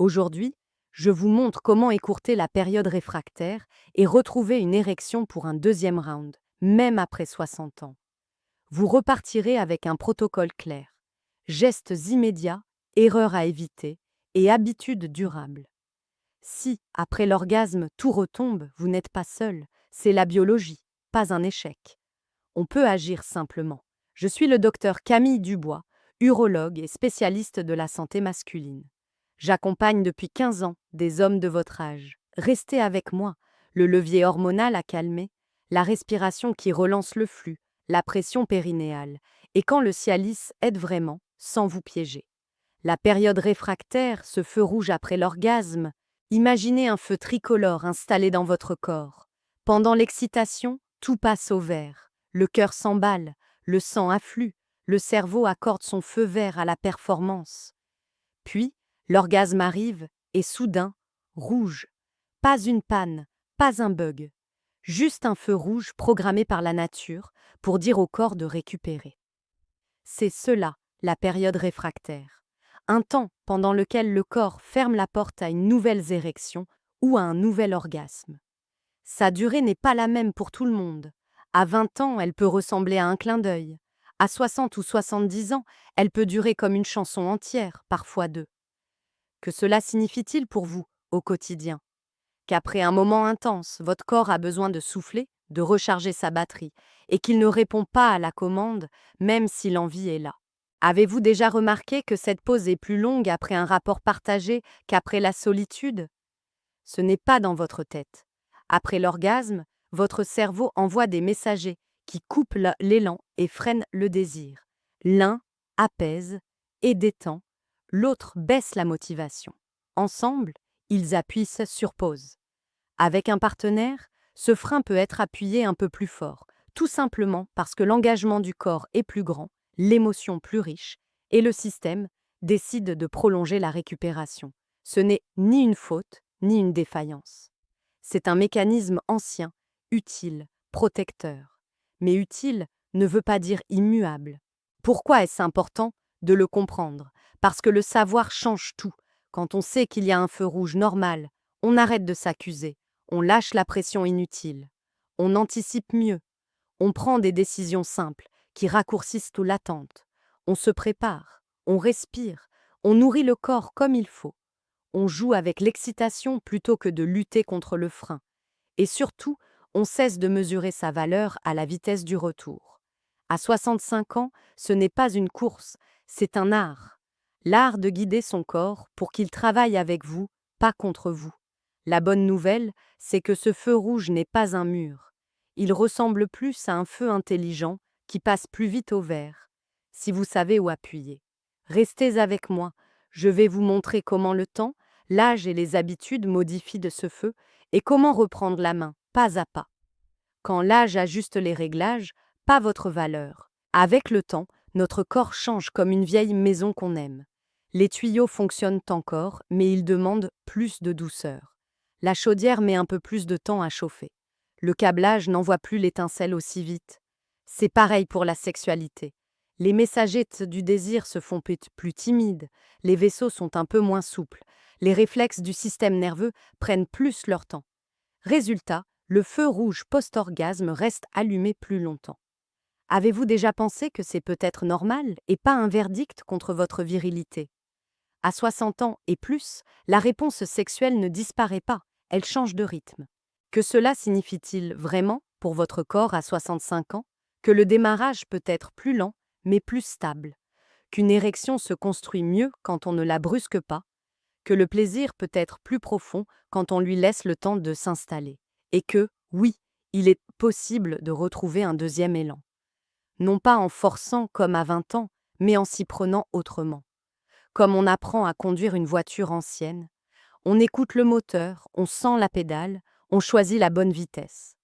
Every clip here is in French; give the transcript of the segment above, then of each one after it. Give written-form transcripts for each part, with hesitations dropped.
Aujourd'hui, je vous montre comment écourter la période réfractaire et retrouver une érection pour un deuxième round, même après 60 ans. Vous repartirez avec un protocole clair. Gestes immédiats, erreurs à éviter et habitudes durables. Si, après l'orgasme, tout retombe, vous n'êtes pas seul, c'est la biologie, pas un échec. On peut agir simplement. Je suis le docteur Camille Dubois, urologue et spécialiste de la santé masculine. J'accompagne depuis 15 ans des hommes de votre âge. Restez avec moi, le levier hormonal à calmer, la respiration qui relance le flux, la pression périnéale, et quand le Cialis aide vraiment, sans vous piéger. La période réfractaire, ce feu rouge après l'orgasme, imaginez un feu tricolore installé dans votre corps. Pendant l'excitation, tout passe au vert. Le cœur s'emballe, le sang afflue, le cerveau accorde son feu vert à la performance. Puis, l'orgasme arrive et soudain, rouge. Pas une panne, pas un bug. Juste un feu rouge programmé par la nature pour dire au corps de récupérer. C'est cela, la période réfractaire. Un temps pendant lequel le corps ferme la porte à une nouvelle érection ou à un nouvel orgasme. Sa durée n'est pas la même pour tout le monde. À 20 ans, elle peut ressembler à un clin d'œil. À 60 ou 70 ans, elle peut durer comme une chanson entière, parfois deux. Que cela signifie-t-il pour vous, au quotidien? Qu'après un moment intense, votre corps a besoin de souffler, de recharger sa batterie, et qu'il ne répond pas à la commande, même si l'envie est là. Avez-vous déjà remarqué que cette pause est plus longue après un rapport partagé qu'après la solitude? Ce n'est pas dans votre tête. Après l'orgasme, votre cerveau envoie des messagers qui coupent l'élan et freinent le désir. L'un apaise et détend, l'autre baisse la motivation. Ensemble, ils appuient sur pause. Avec un partenaire, ce frein peut être appuyé un peu plus fort, tout simplement parce que l'engagement du corps est plus grand, l'émotion plus riche, et le système décide de prolonger la récupération. Ce n'est ni une faute, ni une défaillance. C'est un mécanisme ancien, utile, protecteur. Mais utile ne veut pas dire immuable. Pourquoi est-ce important de le comprendre? Parce que le savoir change tout. Quand on sait qu'il y a un feu rouge normal, on arrête de s'accuser. On lâche la pression inutile. On anticipe mieux. On prend des décisions simples qui raccourcissent toute l'attente. On se prépare. On respire. On nourrit le corps comme il faut. On joue avec l'excitation plutôt que de lutter contre le frein. Et surtout, on cesse de mesurer sa valeur à la vitesse du retour. À 65 ans, ce n'est pas une course, c'est un art. L'art de guider son corps pour qu'il travaille avec vous, pas contre vous. La bonne nouvelle, c'est que ce feu rouge n'est pas un mur. Il ressemble plus à un feu intelligent qui passe plus vite au vert, si vous savez où appuyer. Restez avec moi, je vais vous montrer comment le temps, l'âge et les habitudes modifient de ce feu et comment reprendre la main, pas à pas. Quand l'âge ajuste les réglages, pas votre valeur. Avec le temps, notre corps change comme une vieille maison qu'on aime. Les tuyaux fonctionnent encore, mais ils demandent plus de douceur. La chaudière met un peu plus de temps à chauffer. Le câblage n'envoie plus l'étincelle aussi vite. C'est pareil pour la sexualité. Les messagers du désir se font plus timides, les vaisseaux sont un peu moins souples, les réflexes du système nerveux prennent plus leur temps. Résultat, le feu rouge post-orgasme reste allumé plus longtemps. Avez-vous déjà pensé que c'est peut-être normal et pas un verdict contre votre virilité? À 60 ans et plus, la réponse sexuelle ne disparaît pas, elle change de rythme. Que cela signifie-t-il vraiment, pour votre corps à 65 ans, que le démarrage peut être plus lent, mais plus stable, qu'une érection se construit mieux quand on ne la brusque pas, que le plaisir peut être plus profond quand on lui laisse le temps de s'installer, et que, oui, il est possible de retrouver un deuxième élan. Non pas en forçant comme à 20 ans, mais en s'y prenant autrement. Comme on apprend à conduire une voiture ancienne, on écoute le moteur, on sent la pédale, on choisit la bonne vitesse.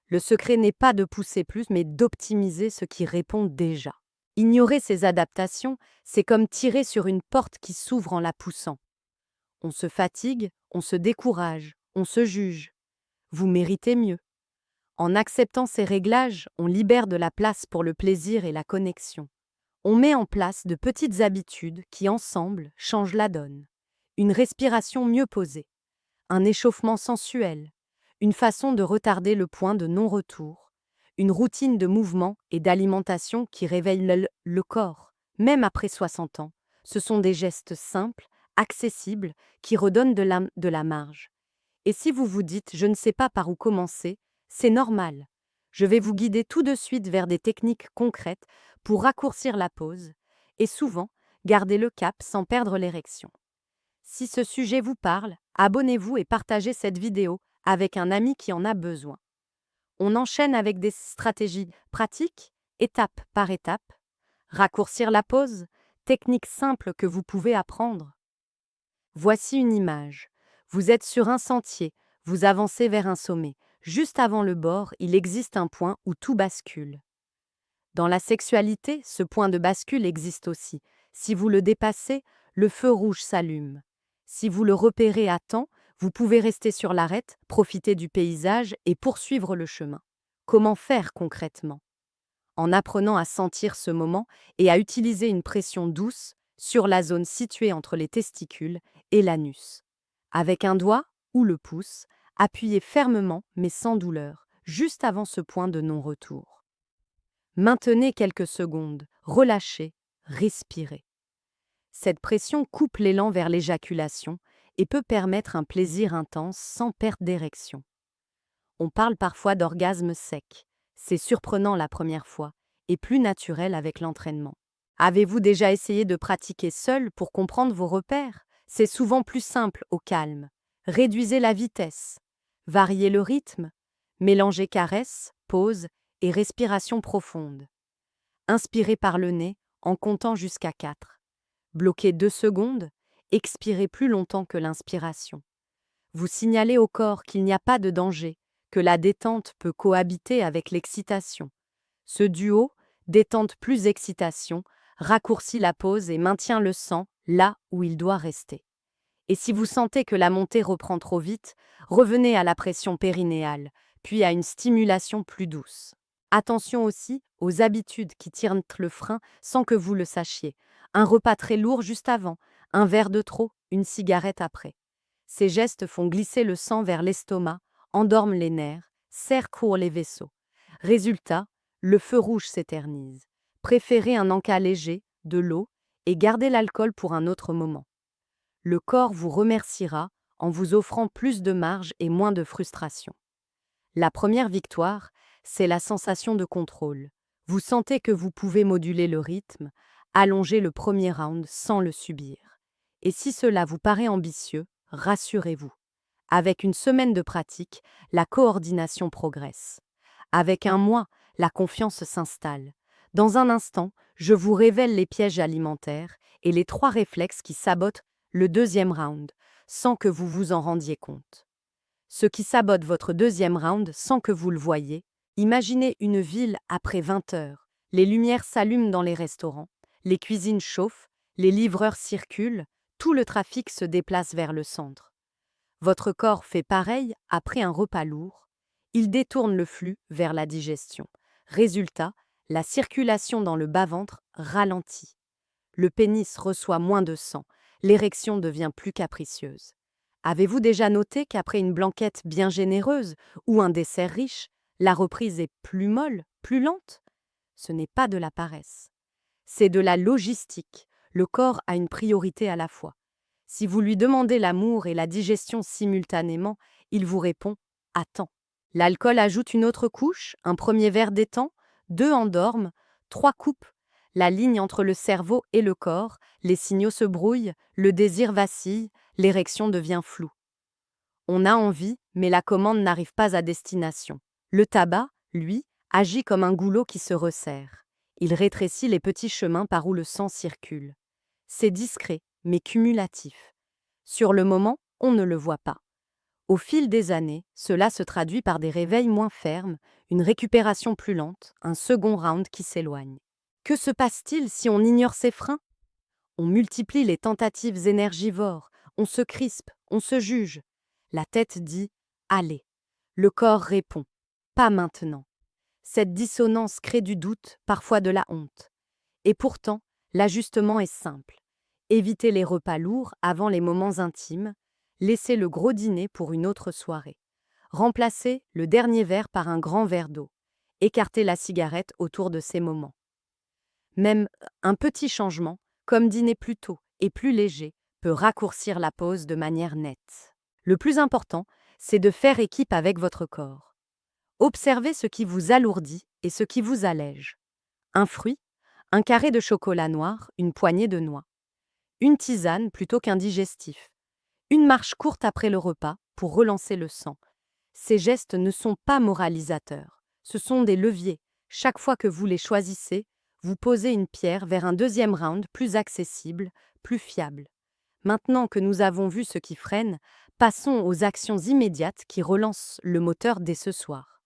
Le secret n'est pas de pousser plus, mais d'optimiser ce qui répond déjà. Ignorer ces adaptations, c'est comme tirer sur une porte qui s'ouvre en la poussant. On se fatigue, on se décourage, on se juge. Vous méritez mieux. En acceptant ces réglages, on libère de la place pour le plaisir et la connexion. On met en place de petites habitudes qui, ensemble, changent la donne. une respiration mieux posée, un échauffement sensuel, une façon de retarder le point de non-retour, une routine de mouvement et d'alimentation qui réveille le corps, même après 60 ans. Ce sont des gestes simples, accessibles, qui redonnent de la marge. Et si vous vous dites « je ne sais pas par où commencer », c'est normal. Je vais vous guider tout de suite vers des techniques concrètes pour raccourcir la pause et souvent garder le cap sans perdre l'érection. Si ce sujet vous parle, abonnez-vous et partagez cette vidéo avec un ami qui en a besoin. On enchaîne avec des stratégies pratiques, étape par étape. Raccourcir la pause, technique simple que vous pouvez apprendre. Voici une image. Vous êtes sur un sentier, vous avancez vers un sommet. Juste avant le bord, il existe un point où tout bascule. Dans la sexualité, ce point de bascule existe aussi. Si vous le dépassez, le feu rouge s'allume. Si vous le repérez à temps, vous pouvez rester sur l'arête, profiter du paysage et poursuivre le chemin. Comment faire concrètement? En apprenant à sentir ce moment et à utiliser une pression douce sur la zone située entre les testicules et l'anus. Avec un doigt ou le pouce, appuyez fermement mais sans douleur, juste avant ce point de non-retour. Maintenez quelques secondes, relâchez, respirez. Cette pression coupe l'élan vers l'éjaculation et peut permettre un plaisir intense sans perte d'érection. On parle parfois d'orgasme sec. C'est surprenant la première fois et plus naturel avec l'entraînement. Avez-vous déjà essayé de pratiquer seul pour comprendre vos repères? C'est souvent plus simple au calme. Réduisez la vitesse, variez le rythme, mélangez caresse, pause et respiration profonde. Inspirez par le nez en comptant jusqu'à 4. Bloquez 2 secondes, expirez plus longtemps que l'inspiration. Vous signalez au corps qu'il n'y a pas de danger, que la détente peut cohabiter avec l'excitation. Ce duo, détente plus excitation, raccourcit la pause et maintient le sang là où il doit rester. Et si vous sentez que la montée reprend trop vite, revenez à la pression périnéale, puis à une stimulation plus douce. Attention aussi aux habitudes qui tirent le frein sans que vous le sachiez. Un repas très lourd juste avant, un verre de trop, une cigarette après. Ces gestes font glisser le sang vers l'estomac, endorment les nerfs, serrent court les vaisseaux. Résultat, le feu rouge s'éternise. Préférez un encas léger, de l'eau, et gardez l'alcool pour un autre moment. Le corps vous remerciera en vous offrant plus de marge et moins de frustration. La première victoire, c'est la sensation de contrôle. Vous sentez que vous pouvez moduler le rythme, allonger le premier round sans le subir. Et si cela vous paraît ambitieux, rassurez-vous. Avec une semaine de pratique, la coordination progresse. Avec un mois, la confiance s'installe. Dans un instant, je vous révèle les pièges alimentaires et les 3 réflexes qui sabotent le deuxième round, sans que vous vous en rendiez compte. Ce qui sabote votre deuxième round sans que vous le voyiez, imaginez une ville après 20 heures. Les lumières s'allument dans les restaurants, les cuisines chauffent, les livreurs circulent, tout le trafic se déplace vers le centre. Votre corps fait pareil après un repas lourd. Il détourne le flux vers la digestion. Résultat, la circulation dans le bas-ventre ralentit. Le pénis reçoit moins de sang, l'érection devient plus capricieuse. Avez-vous déjà noté qu'après une blanquette bien généreuse ou un dessert riche, la reprise est plus molle, plus lente? Ce n'est pas de la paresse. C'est de la logistique. Le corps a une priorité à la fois. Si vous lui demandez l'amour et la digestion simultanément, il vous répond « Attends ». L'alcool ajoute une autre couche, un premier verre détend, 2 endorment, 3 coupe. La ligne entre le cerveau et le corps, les signaux se brouillent, le désir vacille, l'érection devient floue. On a envie, mais la commande n'arrive pas à destination. Le tabac, lui, agit comme un goulot qui se resserre. Il rétrécit les petits chemins par où le sang circule. C'est discret, mais cumulatif. Sur le moment, on ne le voit pas. Au fil des années, cela se traduit par des réveils moins fermes, une récupération plus lente, un second round qui s'éloigne. Que se passe-t-il si on ignore ces freins? On multiplie les tentatives énergivores, on se crispe, on se juge. La tête dit « Allez ». Le corps répond « Pas maintenant ». Cette dissonance crée du doute, parfois de la honte. Et pourtant, l'ajustement est simple. Évitez les repas lourds avant les moments intimes. Laissez le gros dîner pour une autre soirée. Remplacez le dernier verre par un grand verre d'eau. Écartez la cigarette autour de ces moments. Même un petit changement, comme dîner plus tôt et plus léger, peut raccourcir la pause de manière nette. Le plus important, c'est de faire équipe avec votre corps. Observez ce qui vous alourdit et ce qui vous allège. Un fruit, un carré de chocolat noir, une poignée de noix. Une tisane plutôt qu'un digestif. Une marche courte après le repas pour relancer le sang. Ces gestes ne sont pas moralisateurs, ce sont des leviers. Chaque fois que vous les choisissez, vous posez une pierre vers un deuxième round plus accessible, plus fiable. Maintenant que nous avons vu ce qui freine, passons aux actions immédiates qui relancent le moteur dès ce soir.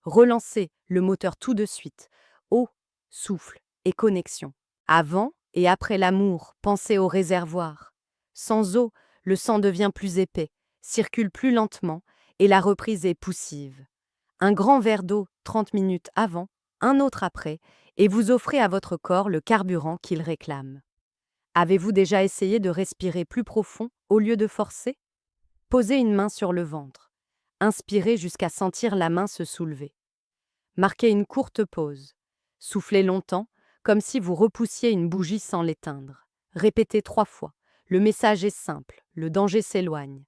Relancez le moteur tout de suite. Eau, souffle et connexion. Avant et après l'amour, pensez au réservoir. Sans eau, le sang devient plus épais, circule plus lentement et la reprise est poussive. Un grand verre d'eau 30 minutes avant, un autre après, et vous offrez à votre corps le carburant qu'il réclame. Avez-vous déjà essayé de respirer plus profond au lieu de forcer? Posez une main sur le ventre. Inspirez jusqu'à sentir la main se soulever. Marquez une courte pause. Soufflez longtemps, comme si vous repoussiez une bougie sans l'éteindre. Répétez 3 fois. Le message est simple, le danger s'éloigne.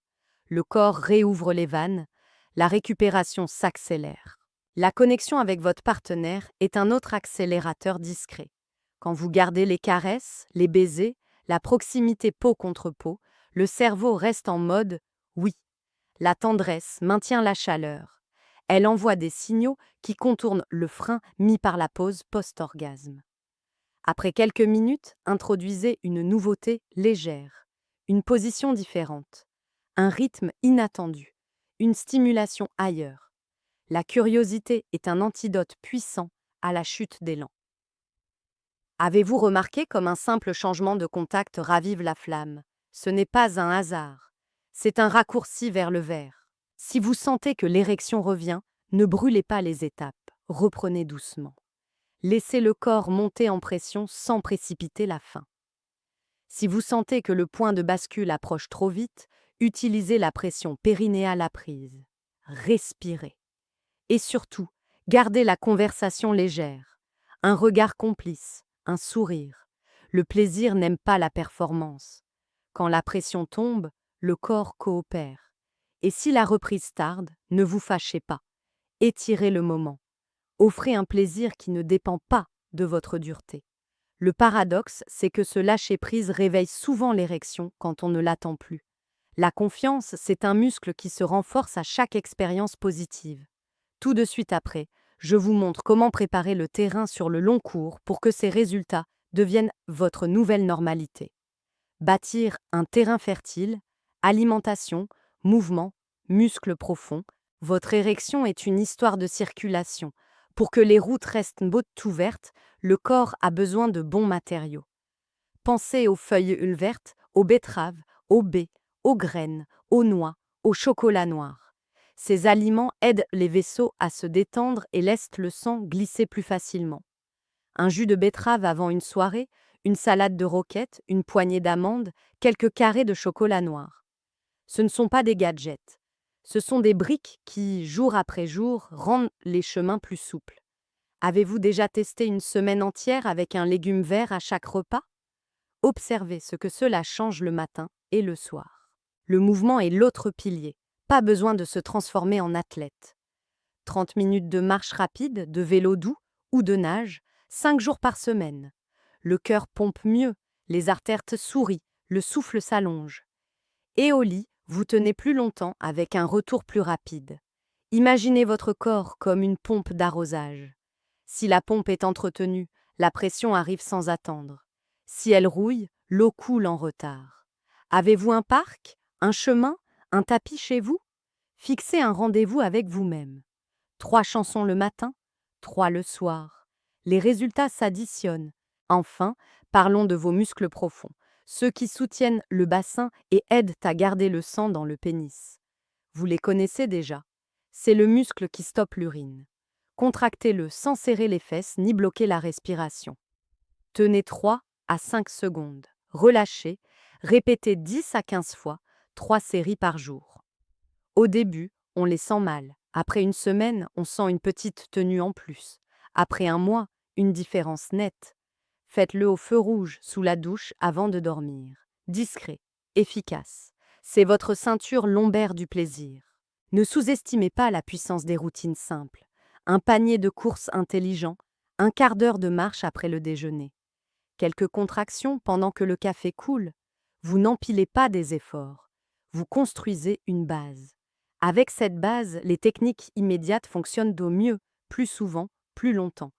Le corps réouvre les vannes, la récupération s'accélère. La connexion avec votre partenaire est un autre accélérateur discret. Quand vous gardez les caresses, les baisers, la proximité peau contre peau, le cerveau reste en mode « oui ». La tendresse maintient la chaleur. Elle envoie des signaux qui contournent le frein mis par la pause post-orgasme. Après quelques minutes, introduisez une nouveauté légère, une position différente, un rythme inattendu, une stimulation ailleurs. La curiosité est un antidote puissant à la chute d'élan. Avez-vous remarqué comme un simple changement de contact ravive la flamme? Ce n'est pas un hasard, c'est un raccourci vers le vert. Si vous sentez que l'érection revient, ne brûlez pas les étapes, reprenez doucement. Laissez le corps monter en pression sans précipiter la fin. Si vous sentez que le point de bascule approche trop vite, utilisez la pression périnéale à prise. Respirez. Et surtout, gardez la conversation légère. Un regard complice, un sourire. Le plaisir n'aime pas la performance. Quand la pression tombe, le corps coopère. Et si la reprise tarde, ne vous fâchez pas. Étirez le moment. Offrez un plaisir qui ne dépend pas de votre dureté. Le paradoxe, c'est que ce lâcher-prise réveille souvent l'érection quand on ne l'attend plus. La confiance, c'est un muscle qui se renforce à chaque expérience positive. Tout de suite après, je vous montre comment préparer le terrain sur le long cours pour que ces résultats deviennent votre nouvelle normalité. Bâtir un terrain fertile, alimentation, mouvement, muscles profonds, votre érection est une histoire de circulation. Pour que les routes restent ouvertes, le corps a besoin de bons matériaux. Pensez aux feuilles vertes, aux betteraves, aux baies, aux graines, aux noix, au chocolat noir. Ces aliments aident les vaisseaux à se détendre et laissent le sang glisser plus facilement. Un jus de betterave avant une soirée, une salade de roquettes, une poignée d'amandes, quelques carrés de chocolat noir. Ce ne sont pas des gadgets. Ce sont des briques qui, jour après jour, rendent les chemins plus souples. Avez-vous déjà testé une semaine entière avec un légume vert à chaque repas? Observez ce que cela change le matin et le soir. Le mouvement est l'autre pilier. Pas besoin de se transformer en athlète. 30 minutes de marche rapide, de vélo doux ou de nage, 5 jours par semaine. Le cœur pompe mieux, les artères sourient, le souffle s'allonge. Et au lit, vous tenez plus longtemps avec un retour plus rapide. Imaginez votre corps comme une pompe d'arrosage. Si la pompe est entretenue, la pression arrive sans attendre. Si elle rouille, l'eau coule en retard. Avez-vous un parc, un chemin, un tapis chez vous? Fixez un rendez-vous avec vous-même. 3 chansons le matin, 3 le soir. Les résultats s'additionnent. Enfin, parlons de vos muscles profonds, ceux qui soutiennent le bassin et aident à garder le sang dans le pénis. Vous les connaissez déjà. C'est le muscle qui stoppe l'urine. Contractez-le sans serrer les fesses ni bloquer la respiration. Tenez 3 à 5 secondes. Relâchez, répétez 10 à 15 fois, 3 séries par jour. Au début, on les sent mal. Après une semaine, on sent une petite tenue en plus. Après un mois, une différence nette. Faites-le au feu rouge, sous la douche, avant de dormir. Discret, efficace. C'est votre ceinture lombaire du plaisir. Ne sous-estimez pas la puissance des routines simples. Un panier de courses intelligent, un quart d'heure de marche après le déjeuner. Quelques contractions pendant que le café coule. Vous n'empilez pas des efforts. Vous construisez une base. Avec cette base, les techniques immédiates fonctionnent au mieux, plus souvent, plus longtemps.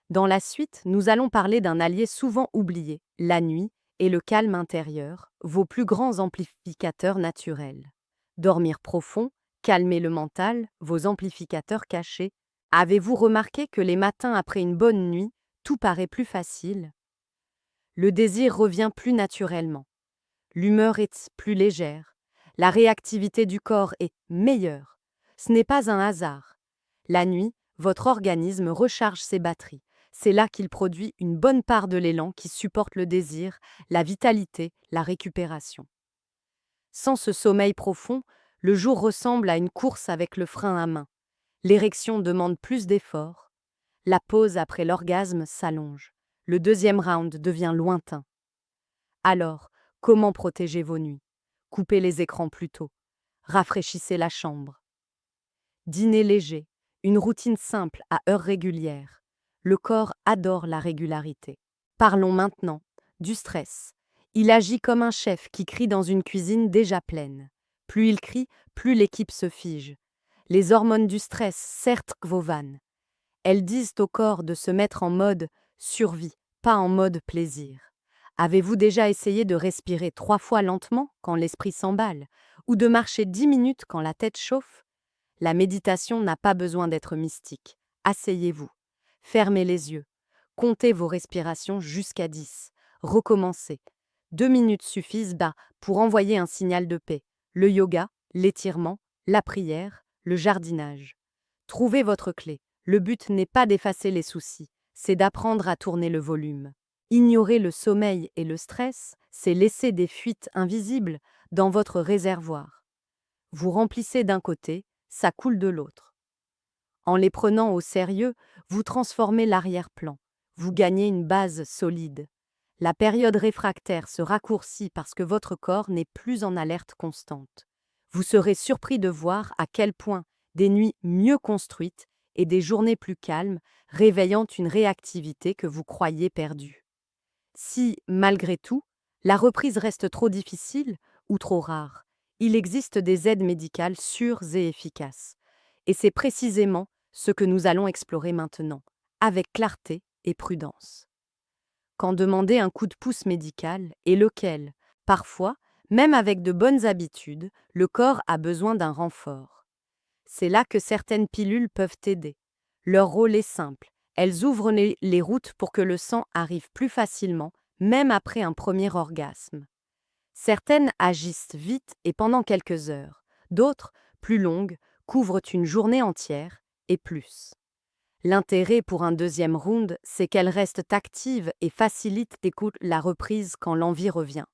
Dans la suite, nous allons parler d'un allié souvent oublié, la nuit et le calme intérieur, vos plus grands amplificateurs naturels. Dormir profond, calmer le mental, vos amplificateurs cachés. Avez-vous remarqué que les matins après une bonne nuit, tout paraît plus facile? Le désir revient plus naturellement. L'humeur est plus légère. La réactivité du corps est meilleure. Ce n'est pas un hasard. La nuit, votre organisme recharge ses batteries. C'est là qu'il produit une bonne part de l'élan qui supporte le désir, la vitalité, la récupération. Sans ce sommeil profond, le jour ressemble à une course avec le frein à main. L'érection demande plus d'efforts. La pause après l'orgasme s'allonge. Le deuxième round devient lointain. Alors, comment protéger vos nuits? Coupez les écrans plus tôt. Rafraîchissez la chambre. Dîner léger. Une routine simple à heures régulières. Le corps adore la régularité. Parlons maintenant du stress. Il agit comme un chef qui crie dans une cuisine déjà pleine. Plus il crie, plus l'équipe se fige. Les hormones du stress certes vos vannes. Elles disent au corps de se mettre en mode survie, pas en mode plaisir. Avez-vous déjà essayé de respirer 3 fois lentement quand l'esprit s'emballe, ou de marcher 10 minutes quand la tête chauffe? La méditation n'a pas besoin d'être mystique. Asseyez-vous, fermez les yeux, comptez vos respirations jusqu'à 10. Recommencez. 2 minutes suffisent pour envoyer un signal de paix. Le yoga, l'étirement, la prière, le jardinage. Trouvez votre clé. Le but n'est pas d'effacer les soucis, c'est d'apprendre à tourner le volume. Ignorer le sommeil et le stress, c'est laisser des fuites invisibles dans votre réservoir. Vous remplissez d'un côté, ça coule de l'autre. En les prenant au sérieux, vous transformez l'arrière-plan. Vous gagnez une base solide. La période réfractaire se raccourcit parce que votre corps n'est plus en alerte constante. Vous serez surpris de voir à quel point des nuits mieux construites et des journées plus calmes réveillant une réactivité que vous croyiez perdue. Si, malgré tout, la reprise reste trop difficile ou trop rare, il existe des aides médicales sûres et efficaces. Et c'est précisément ce que nous allons explorer maintenant, avec clarté et prudence. Quand demander un coup de pouce médical et lequel, parfois, même avec de bonnes habitudes, le corps a besoin d'un renfort. C'est là que certaines pilules peuvent aider. Leur rôle est simple. Elles ouvrent les routes pour que le sang arrive plus facilement, même après un premier orgasme. Certaines agissent vite et pendant quelques heures. D'autres, plus longues, couvrent une journée entière et plus. L'intérêt pour un deuxième round, c'est qu'elles restent actives et facilitent la reprise quand l'envie revient.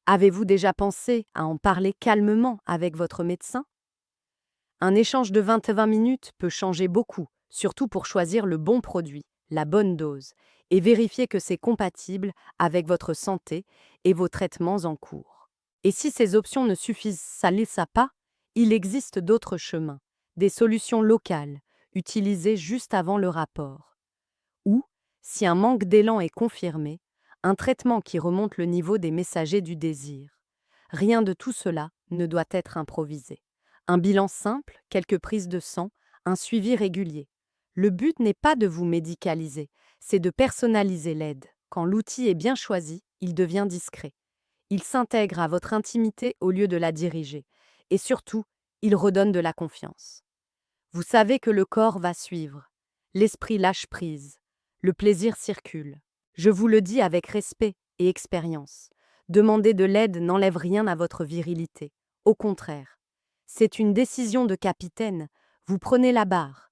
Avez-vous déjà pensé à en parler calmement avec votre médecin? Un échange de 20 minutes peut changer beaucoup, surtout pour choisir le bon produit, la bonne dose, et vérifier que c'est compatible avec votre santé et vos traitements en cours. Et si ces options ne suffisent pas, il existe d'autres chemins, des solutions locales, utilisées juste avant le rapport. Ou, si un manque d'élan est confirmé, un traitement qui remonte le niveau des messagers du désir. Rien de tout cela ne doit être improvisé. Un bilan simple, quelques prises de sang, un suivi régulier. Le but n'est pas de vous médicaliser, c'est de personnaliser l'aide. Quand l'outil est bien choisi, il devient discret. Il s'intègre à votre intimité au lieu de la diriger. Et surtout, il redonne de la confiance. Vous savez que le corps va suivre. L'esprit lâche prise. Le plaisir circule. Je vous le dis avec respect et expérience. Demander de l'aide n'enlève rien à votre virilité. Au contraire. C'est une décision de capitaine. Vous prenez la barre.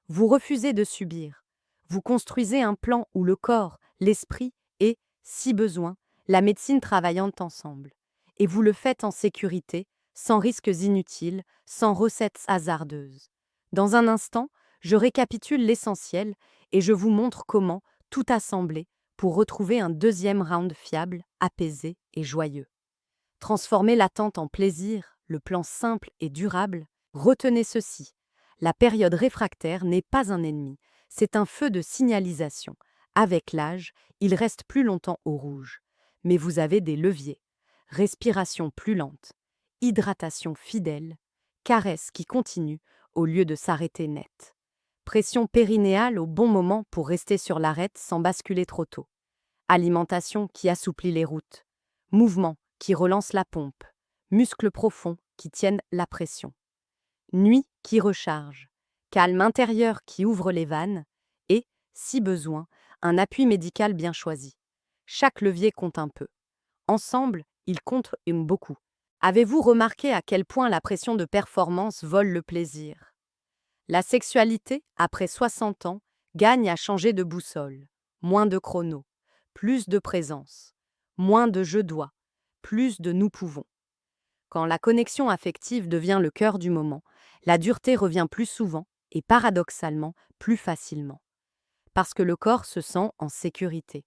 Vous refusez de subir. Vous construisez un plan où le corps, l'esprit et, si besoin, la médecine travaillant ensemble. Et vous le faites en sécurité, sans risques inutiles, sans recettes hasardeuses. Dans un instant, je récapitule l'essentiel et je vous montre comment tout assembler pour retrouver un deuxième round fiable, apaisé et joyeux. Transformer l'attente en plaisir, le plan simple et durable. Retenez ceci, la période réfractaire n'est pas un ennemi, c'est un feu de signalisation. Avec l'âge, il reste plus longtemps au rouge. Mais vous avez des leviers. Respiration plus lente, hydratation fidèle, caresse qui continue au lieu de s'arrêter net. Pression périnéale au bon moment pour rester sur l'arête sans basculer trop tôt. Alimentation qui assouplit les routes. Mouvement qui relance la pompe. Muscles profonds qui tiennent la pression. Nuit qui recharge. Calme intérieur qui ouvre les vannes. Et, si besoin, un appui médical bien choisi. Chaque levier compte un peu. Ensemble, ils comptent beaucoup. Avez-vous remarqué à quel point la pression de performance vole le plaisir? La sexualité, après 60 ans, gagne à changer de boussole. Moins de chrono, plus de présence, moins de je dois, plus de nous pouvons. Quand la connexion affective devient le cœur du moment, la dureté revient plus souvent et paradoxalement plus facilement. Parce que le corps se sent en sécurité.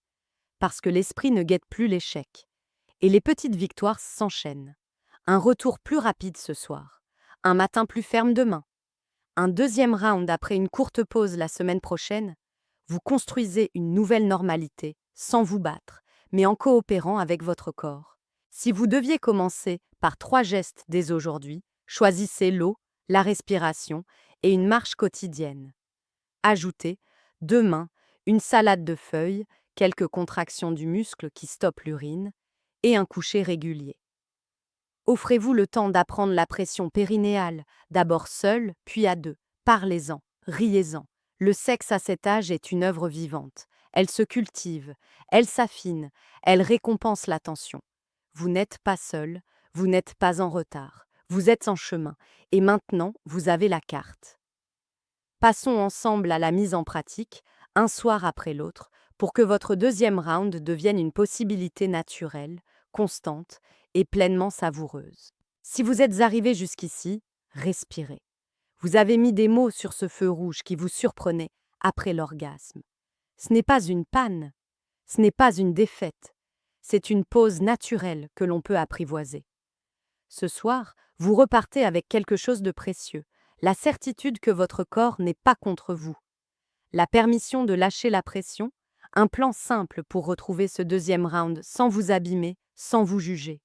Parce que l'esprit ne guette plus l'échec. Et les petites victoires s'enchaînent. Un retour plus rapide ce soir. Un matin plus ferme demain. Un deuxième round après une courte pause la semaine prochaine. Vous construisez une nouvelle normalité, sans vous battre, mais en coopérant avec votre corps. Si vous deviez commencer par 3 gestes dès aujourd'hui, choisissez l'eau, la respiration et une marche quotidienne. Ajoutez, demain, une salade de feuilles, quelques contractions du muscle qui stoppent l'urine et un coucher régulier. Offrez-vous le temps d'apprendre la pression périnéale, d'abord seul, puis à deux. Parlez-en, riez-en. Le sexe à cet âge est une œuvre vivante. Elle se cultive, elle s'affine, elle récompense l'attention. Vous n'êtes pas seul, vous n'êtes pas en retard. Vous êtes en chemin, et maintenant, vous avez la carte. Passons ensemble à la mise en pratique, un soir après l'autre, pour que votre deuxième round devienne une possibilité naturelle, constante et pleinement savoureuse. Si vous êtes arrivé jusqu'ici, respirez. Vous avez mis des mots sur ce feu rouge qui vous surprenait après l'orgasme. Ce n'est pas une panne, ce n'est pas une défaite, c'est une pause naturelle que l'on peut apprivoiser. Ce soir, vous repartez avec quelque chose de précieux, la certitude que votre corps n'est pas contre vous. La permission de lâcher la pression, un plan simple pour retrouver ce deuxième round sans vous abîmer, sans vous juger.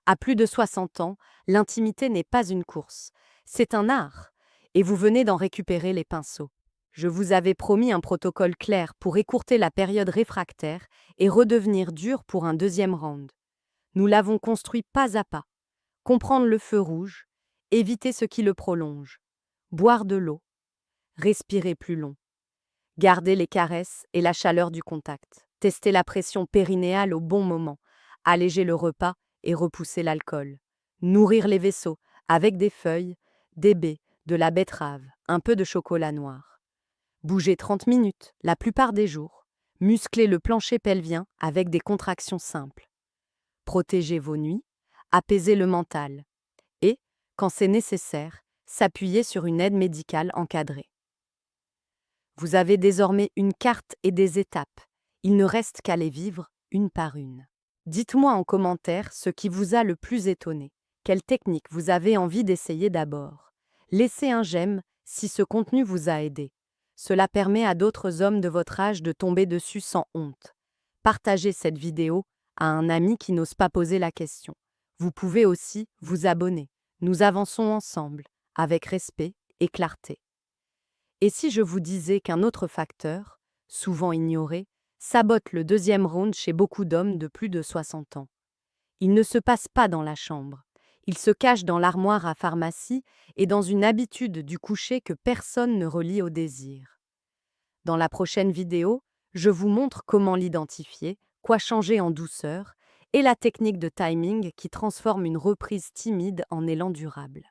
À plus de 60 ans, l'intimité n'est pas une course, c'est un art, et vous venez d'en récupérer les pinceaux. Je vous avais promis un protocole clair pour écourter la période réfractaire et redevenir dur pour un deuxième round. Nous l'avons construit pas à pas. Comprendre le feu rouge, éviter ce qui le prolonge, boire de l'eau, respirer plus long, garder les caresses et la chaleur du contact, tester la pression périnéale au bon moment, alléger le repas et repousser l'alcool, nourrir les vaisseaux avec des feuilles, des baies, de la betterave, un peu de chocolat noir. Bouger 30 minutes, la plupart des jours, muscler le plancher pelvien avec des contractions simples. Protéger vos nuits, apaiser le mental et, quand c'est nécessaire, s'appuyer sur une aide médicale encadrée. Vous avez désormais une carte et des étapes. Il ne reste qu'à les vivre une par une. Dites-moi en commentaire ce qui vous a le plus étonné. Quelle technique vous avez envie d'essayer d'abord? Laissez un j'aime si ce contenu vous a aidé. Cela permet à d'autres hommes de votre âge de tomber dessus sans honte. Partagez cette vidéo à un ami qui n'ose pas poser la question. Vous pouvez aussi vous abonner. Nous avançons ensemble, avec respect et clarté. Et si je vous disais qu'un autre facteur, souvent ignoré, sabote le deuxième round chez beaucoup d'hommes de plus de 60 ans? Il ne se passe pas dans la chambre. Il se cache dans l'armoire à pharmacie et dans une habitude du coucher que personne ne relie au désir. Dans la prochaine vidéo, je vous montre comment l'identifier, quoi changer en douceur et la technique de timing qui transforme une reprise timide en élan durable.